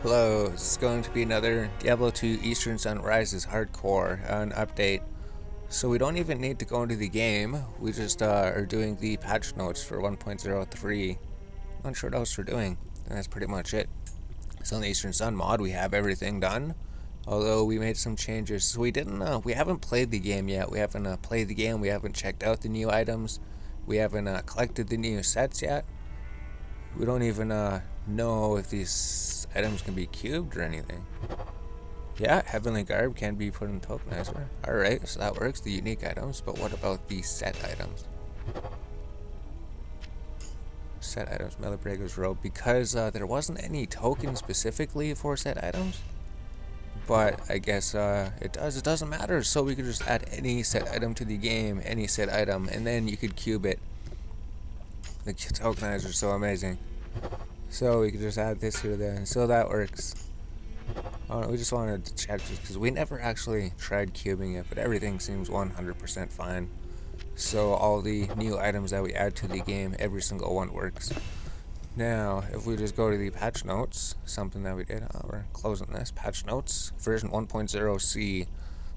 Hello, this is going to be another Diablo 2 Eastern Sunrises Hardcore an update. So we don't even need to go into the game, we just are doing the patch notes for 1.03. Not sure what else we're doing, and that's pretty much it. So on the Eastern Sun mod we have everything done, although we made some changes. So we haven't played the game yet, we haven't played the game, we haven't checked out the new items, we haven't collected the new sets yet. We don't even know if these items can be cubed or anything. Yeah, Heavenly Garb can be put in Tokenizer. Alright, so that works, the unique items, but what about the set items? Set items, Melibrega's Robe, because there wasn't any token specifically for set items. But I guess it doesn't matter, so we could just add any set item to the game, any set item, and then you could cube it. The Tokenizer is so amazing. So we could just add this here then, so that works. Oh, we just wanted to check this because we never actually tried cubing it, but everything seems 100% fine. So all the new items that we add to the game, every single one works. Now, if we just go to the patch notes, something that we did, we're closing this, patch notes, version 1.0c.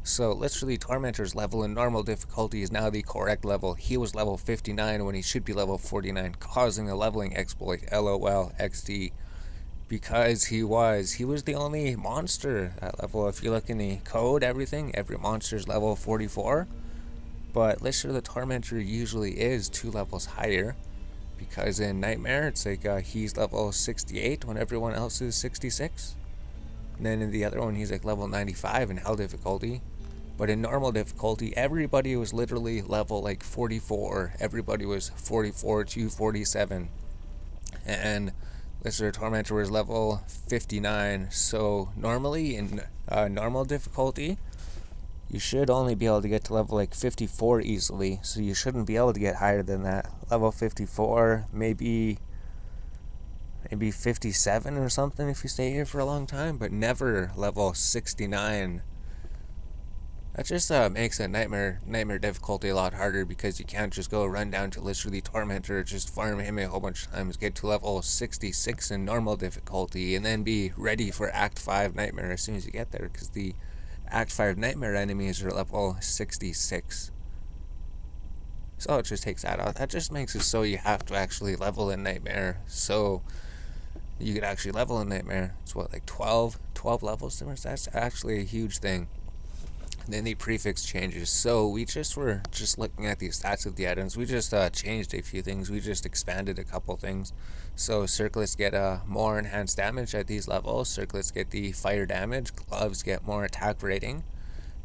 So literally Tormentor's level in normal difficulty is now the correct level. He was level 59 when he should be level 49, causing a leveling exploit, LOL, XD. Because he was the only monster at level. If you look in the code, every monster's level 44. But literally the Tormentor usually is 2 levels higher. Because in Nightmare, it's like he's level 68 when everyone else is 66. And then in the other one, he's like level 95 in Hell difficulty. But in normal difficulty, everybody was literally level like 44. Everybody was 44 to 47. And Lister Tormentor was level 59. So normally in normal difficulty, you should only be able to get to level like 54 easily. So you shouldn't be able to get higher than that. Level 54, maybe 57 or something if you stay here for a long time, but never level 69. That just makes a nightmare difficulty a lot harder, because you can't just go run down to literally Tormentor, just farm him a whole bunch of times, get to level 66 in normal difficulty, and then be ready for Act 5 Nightmare as soon as you get there, because the Act 5 Nightmare enemies are level 66. So it just takes that out. That just makes it so you have to actually level in Nightmare. So you could actually level in Nightmare. It's what, like 12 levels difference? That's actually a huge thing. And then the prefix changes. So we were just looking at the stats of the items. We just changed a few things. We just expanded a couple things. So circlets get more enhanced damage at these levels. Circlets get the fire damage. Gloves get more attack rating.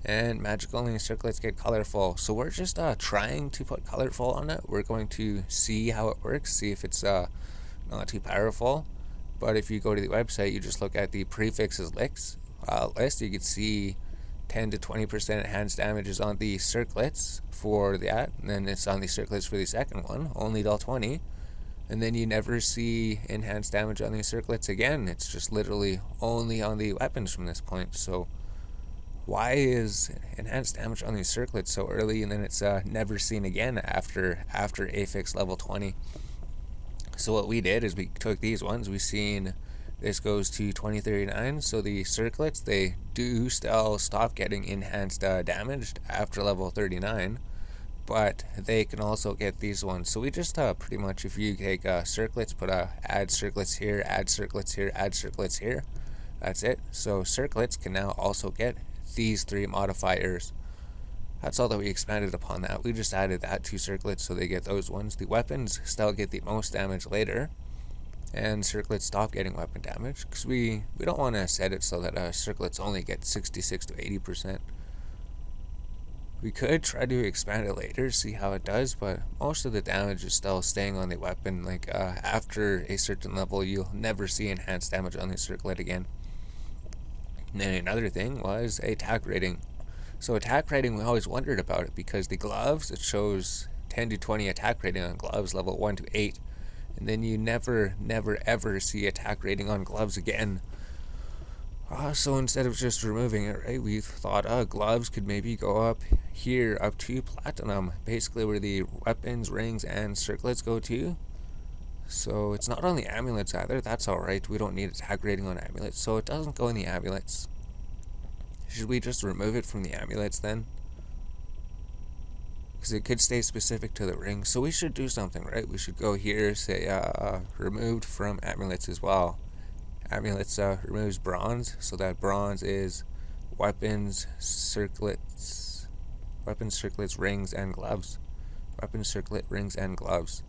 And magic only circlets get colorful. So we're just trying to put colorful on it. We're going to see how it works, see if it's not too powerful. But if you go to the website, you just look at the prefixes list, you can see 10 to 20% enhanced damage is on the circlets for that, and then it's on the circlets for the second one, only till 20. And then you never see enhanced damage on the circlets again. It's just literally only on the weapons from this point. So why is enhanced damage on these circlets so early, and then it's never seen again after affix level 20? So what we did is we took these ones, we seen this goes to 2039, so the circlets, they do still stop getting enhanced damage after level 39, but they can also get these ones. So we just pretty much, if you take circlets, put add circlets here, add circlets here, add circlets here, that's it. So circlets can now also get these 3 modifiers. That's all that we expanded upon that. We just added that to circlets so they get those ones. The weapons still get the most damage later, and circlets stop getting weapon damage, because we don't want to set it so that circlets only get 66 to 80%. We could try to expand it later, see how it does, but most of the damage is still staying on the weapon. Like after a certain level, you'll never see enhanced damage on the circlet again. And then another thing was attack rating. So attack rating, we always wondered about it, because the gloves, it shows 10 to 20 attack rating on gloves, level 1 to 8. And then you never ever see attack rating on gloves again. So instead of just removing it, right, we thought gloves could maybe go up here, up to platinum, basically where the weapons, rings, and circlets go to. So it's not on the amulets either. That's alright. We don't need attack rating on amulets, so it doesn't go in the amulets. Should we just remove it from the amulets then? Because it could stay specific to the ring. So we should do something, right? We should go here, say removed from amulets as well. Amulets removes bronze, so that bronze is weapons, circlets, rings, and gloves. Weapons, circlet, rings, and gloves.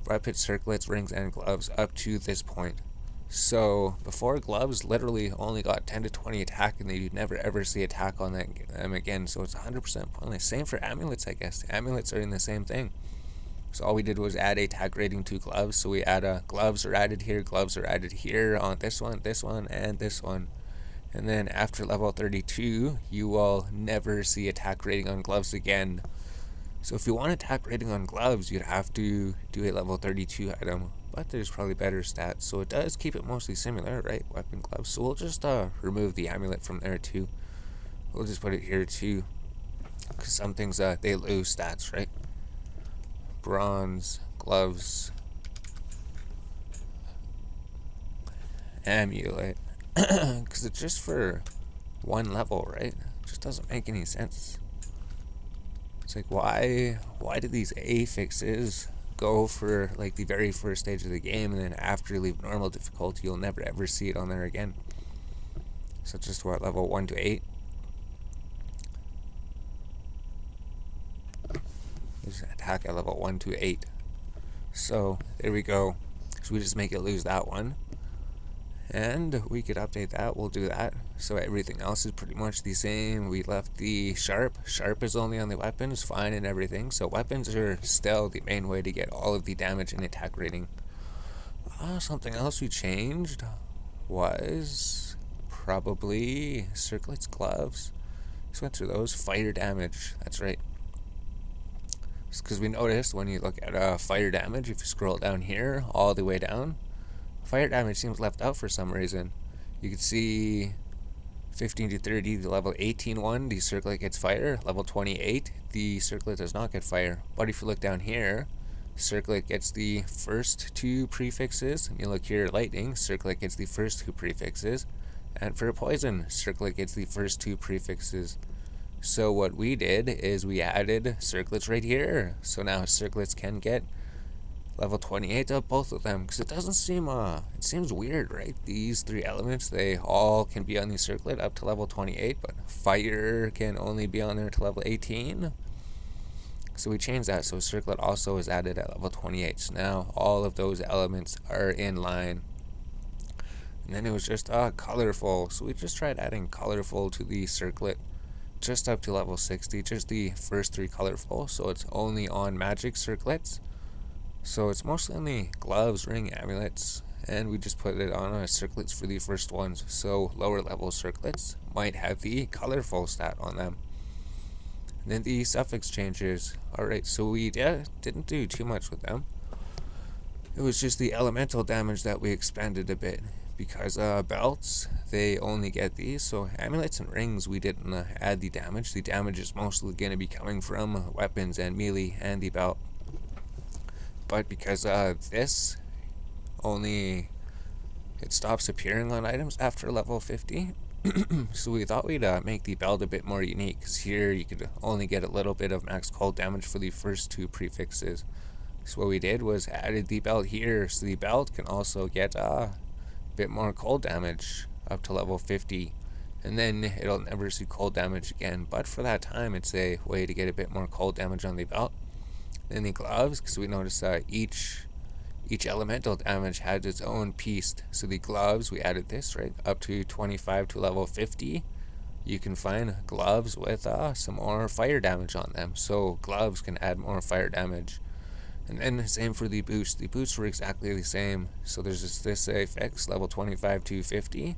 Weapons, circlets, rings, and gloves up to this point. So before, gloves literally only got 10 to 20 attack, and you'd never ever see attack on them again, so it's 100% pointless. Same for amulets, I guess. Amulets are in the same thing. So all we did was add a attack rating to gloves, so we add gloves are added here on this one, and this one. And then after level 32, you will never see attack rating on gloves again. So if you want attack rating on gloves, you'd have to do a level 32 item, but there's probably better stats, so it does keep it mostly similar, right? Weapon, gloves. So we'll just remove the amulet from there too. We'll just put it here too, because some things they lose stats, right? Bronze, gloves, amulet, because it's just for one level, right? It just doesn't make any sense. It's like, why do these affixes go for like the very first stage of the game, and then after you leave normal difficulty, you'll never ever see it on there again? So just what, level 1 to 8? Just attack at level 1 to 8. So there we go. So we just make it lose that one. And we could update that, we'll do that. So everything else is pretty much the same. We left the sharp. Sharp is only on the weapons, fine and everything. So weapons are still the main way to get all of the damage and attack rating. Something else we changed was probably circlets, gloves. Just went through those. Fire damage, that's right. Because we noticed when you look at fire damage, if you scroll down here, all the way down, fire damage seems left out for some reason. You can see 15 to 30, the level 18 one, the circlet gets fire. Level 28, the circlet does not get fire. But if you look down here, circlet gets the first 2 prefixes. And you look here, lightning, circlet gets the first 2 prefixes. And for poison, circlet gets the first 2 prefixes. So what we did is we added circlets right here. So now circlets can get level 28 of both of them, because it doesn't seem it seems weird, right? These 3 elements, they all can be on the circlet up to level 28, but fire can only be on there to level 18. So we changed that, so circlet also is added at level 28. So now all of those elements are in line. And then it was just colorful, so we just tried adding colorful to the circlet just up to level 60, just the first 3 colorful, so it's only on magic circlets. So it's mostly on the gloves, ring, amulets, and we just put it on circlets for the first ones. So lower level circlets might have the colorful stat on them. And then the suffix changes. Alright, so we didn't do too much with them. It was just the elemental damage that we expanded a bit. Because belts, they only get these. So amulets and rings, we didn't add the damage. The damage is mostly going to be coming from weapons and melee and the belt. But because this only, it stops appearing on items after level 50, so we thought we'd make the belt a bit more unique, because here you could only get a little bit of max cold damage for the first 2 prefixes. So what we did was added the belt here, so the belt can also get a bit more cold damage up to level 50, and then it'll never see cold damage again. But for that time, it's a way to get a bit more cold damage on the belt. Then the gloves, because we noticed each elemental damage had its own piece. So the gloves, we added this right up to 25 to level 50. You can find gloves with some more fire damage on them. So gloves can add more fire damage. And then same for the boots. The boots were exactly the same. So there's this effects level 25 to 50.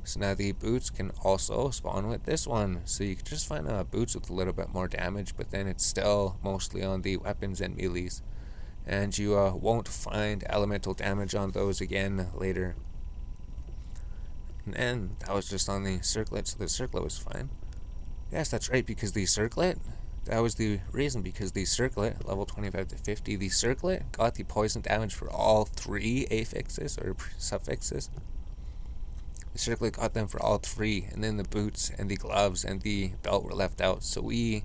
So now the boots can also spawn with this one. So you can just find boots with a little bit more damage, but then it's still mostly on the weapons and melees. And you won't find elemental damage on those again later. And then that was just on the circlet, so the circlet was fine. Yes, that's right, because the circlet, that was the reason, because the circlet, level 25 to 50, the circlet got the poison damage for all 3 affixes or suffixes. The circlet got them for all 3, and then the boots and the gloves and the belt were left out. So we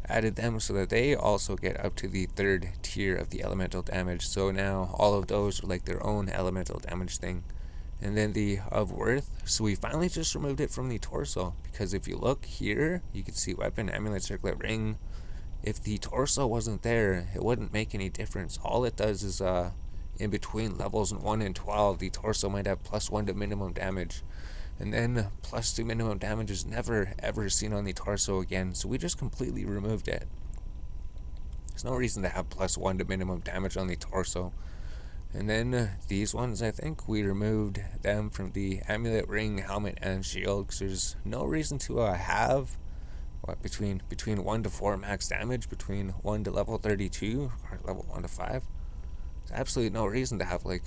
added them so that they also get up to the 3rd tier of the elemental damage. So now all of those are like their own elemental damage thing. And then the of worth, so we finally just removed it from the torso, because if you look here, you can see weapon, amulet, circlet, ring. If the torso wasn't there, it wouldn't make any difference. All it does is in between levels 1 and 12, the torso might have +1 to minimum damage, and then +2 minimum damage is never ever seen on the torso again. So we just completely removed it. There's no reason to have +1 to minimum damage on the torso. And then these ones, I think we removed them from the amulet, ring, helmet, and shield, because there's no reason to have between 1 to 4 max damage, between 1 to level 32 or level 1 to 5. There's absolutely no reason to have like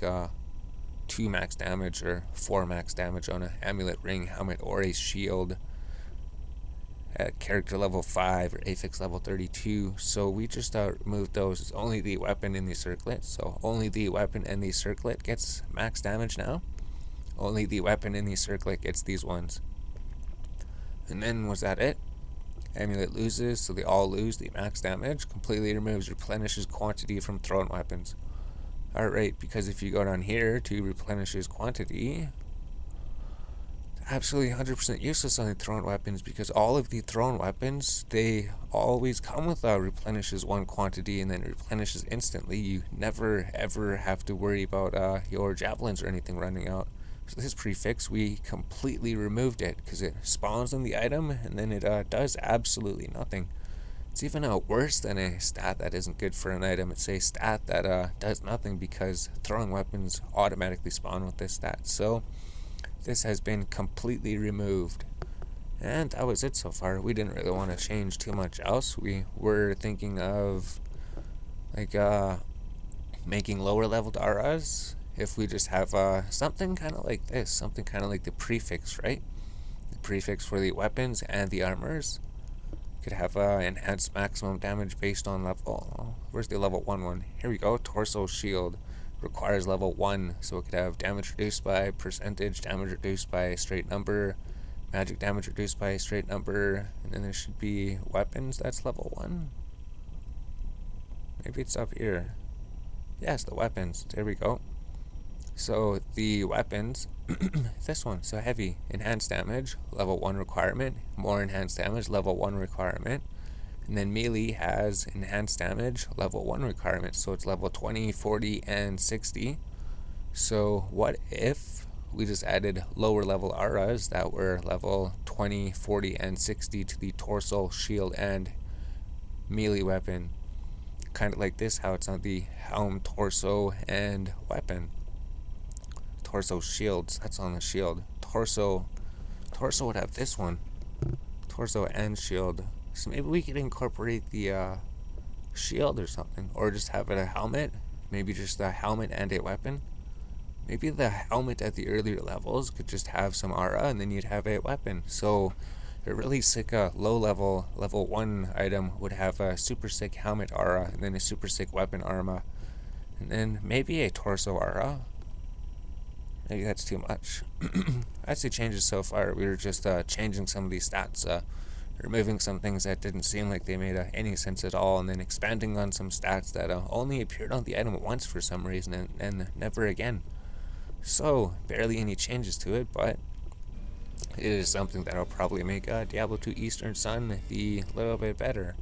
2 max damage or 4 max damage on an amulet, ring, helmet, or a shield at character level 5 or affix level 32. So we just removed those. It's only the weapon in the circlet, so only the weapon and the circlet gets max damage now. Only the weapon in the circlet gets these ones. And then was that it? Amulet loses, so they all lose the max damage. Completely removes replenishes quantity from thrown weapons. Alright, because if you go down here to replenishes quantity, absolutely 100% useless on the thrown weapons, because all of the thrown weapons, they always come with replenishes 1 quantity and then replenishes instantly. You never ever have to worry about your javelins or anything running out. So this prefix, we completely removed it, because it spawns on the item and then it does absolutely nothing. It's even worse than a stat that isn't good for an item. It's a stat that does nothing, because throwing weapons automatically spawn with this stat. So this has been completely removed. And that was it so far. We didn't really want to change too much else. We were thinking of like making lower leveled auras if we just have something kind of like this, something kind of like the prefix, right? The prefix for the weapons and the armors. Could have enhanced maximum damage based on level. Where's the level 1 one? Here we go. Torso shield requires level 1, so it could have damage reduced by percentage, damage reduced by a straight number, magic damage reduced by a straight number, and then there should be weapons that's level 1. Maybe it's up here. Yes, the weapons. There we go. So the weapons, this one, so heavy, enhanced damage, level 1 requirement, more enhanced damage, level 1 requirement, and then melee has enhanced damage, level 1 requirement, so it's level 20, 40, and 60. So what if we just added lower level auras that were level 20, 40, and 60 to the torso, shield, and melee weapon? Kind of like this, how it's on the helm, torso, and weapon. Torso shields, that's on the shield. Torso would have this one. Torso and shield. So maybe we could incorporate the shield or something. Or just have it a helmet. Maybe just a helmet and a weapon. Maybe the helmet at the earlier levels could just have some aura, and then you'd have a weapon. So a really sick low level 1 item would have a super sick helmet aura, and then a super sick weapon aura, and then maybe a torso aura. Maybe that's too much. I'd say changes so far. We were just changing some of these stats, removing some things that didn't seem like they made any sense at all, and then expanding on some stats that only appeared on the item once for some reason, and never again. So, barely any changes to it, but it is something that'll probably make Diablo 2 Eastern Sun the little bit better.